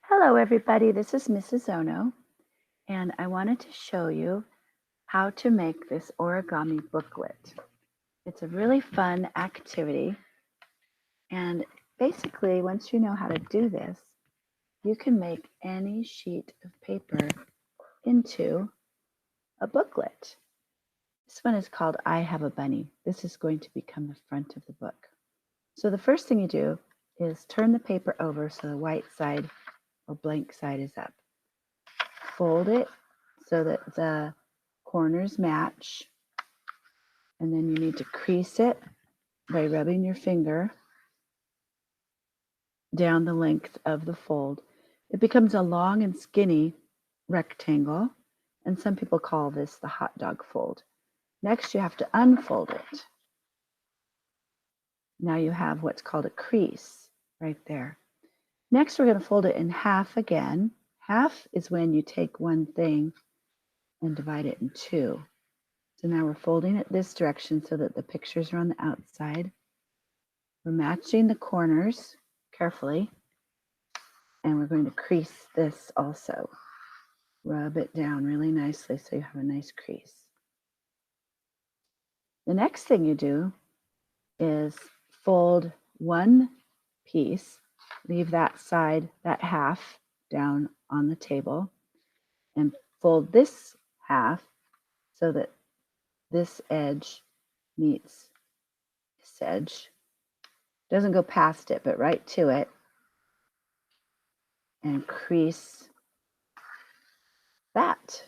Hello, everybody. This is Mrs. Ono, and I wanted to show you how to make this origami booklet. It's a really fun activity, and basically, once you know how to do this, you can make any sheet of paper into a booklet. This one is called I Have a Bunny. This is going to become the front of the book. So the first thing you do is turn the paper over so the white side or blank side is up. Fold it so that the corners match, and then you need to crease it by rubbing your finger down the length of the fold. It becomes a long and skinny rectangle, and some people call this the hot dog fold. Next, you have to unfold it. Now you have what's called a crease right there. Next, we're going to fold it in half again. Half is when you take one thing and divide it in two. So now we're folding it this direction so that the pictures are on the outside. We're matching the corners carefully, and we're going to crease this also. Rub it down really nicely so you have a nice crease. The next thing you do is fold one piece, leave that side, that half, down on the table, and fold this half so that this edge meets this edge. Doesn't go past it, but right to it, and crease that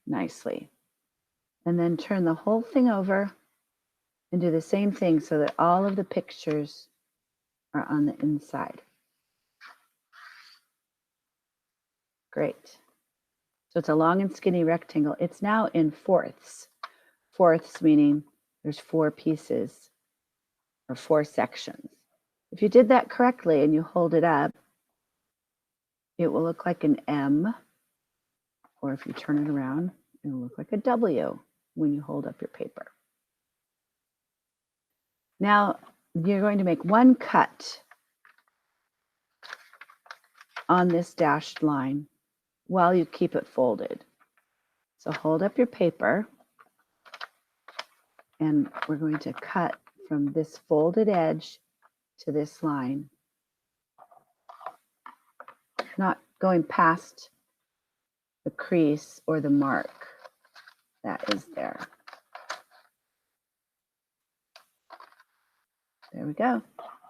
nicely. And then turn the whole thing over and do the same thing so that all of the pictures are on the inside. Great. So it's a long and skinny rectangle. It's now in fourths. Fourths meaning there's four pieces or four sections. If you did that correctly and you hold it up, it will look like an M, or if you turn it around, it will look like a W when you hold up your paper. Now you're going to make one cut on this dashed line while you keep it folded. So hold up your paper, and we're going to cut from this folded edge to this line, not going past the crease or the mark that is there. There we go.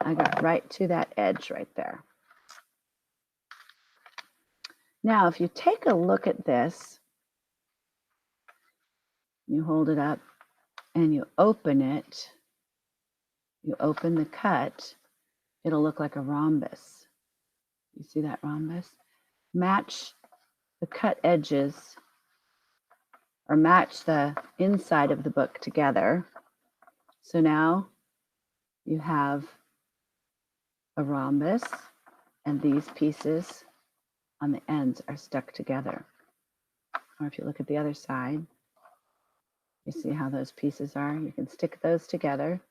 I got right to that edge right there. Now, if you take a look at this, you hold it up and you open it, you open the cut, it'll look like a rhombus. You see that rhombus? Match the cut edges, or match the inside of the book together. So now you have a rhombus, and these pieces on the ends are stuck together. Or if you look at the other side, you see how those pieces are. You can stick those together.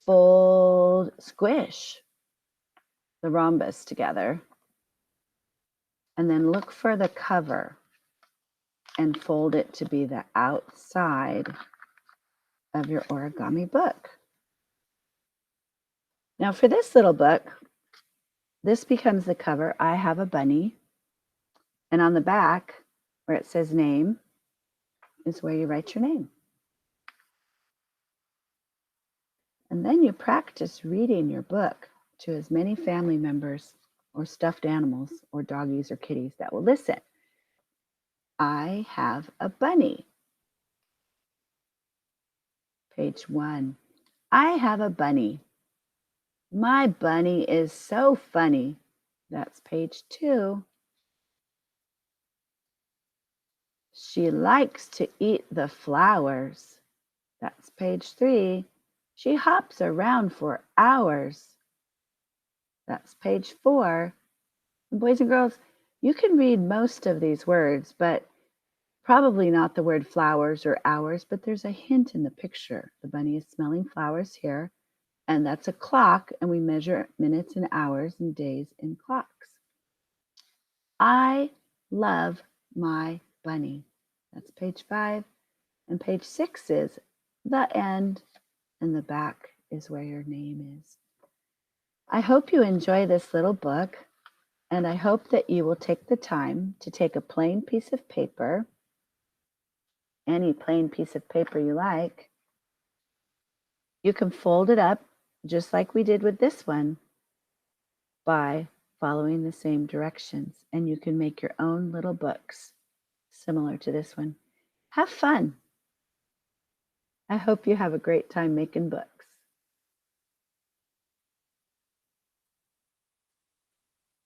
Fold, squish the rhombus together, and then look for the cover and fold it to be the outside of your origami book. Now for this little book, this becomes the cover. I Have a Bunny. And on the back, where it says name, is where you write your name. And then you practice reading your book to as many family members or stuffed animals or doggies or kitties that will listen. I have a bunny. Page 1. I have a bunny. My bunny is so funny. That's page 2. She likes to eat the flowers. That's page 3. She hops around for hours. That's page 4. And boys and girls, you can read most of these words, but probably not the word flowers or hours, but there's a hint in the picture. The bunny is smelling flowers here, And that's a clock, and we measure minutes and hours and days in clocks. I love my bunny. That's page 5. And page 6 is the end, and the back is where your name is. I hope you enjoy this little book, and I hope that you will take the time to take a plain piece of paper, any plain piece of paper you like. You can fold it up just like we did with this one by following the same directions, and you can make your own little books similar to this one. Have fun. I hope you have a great time making books.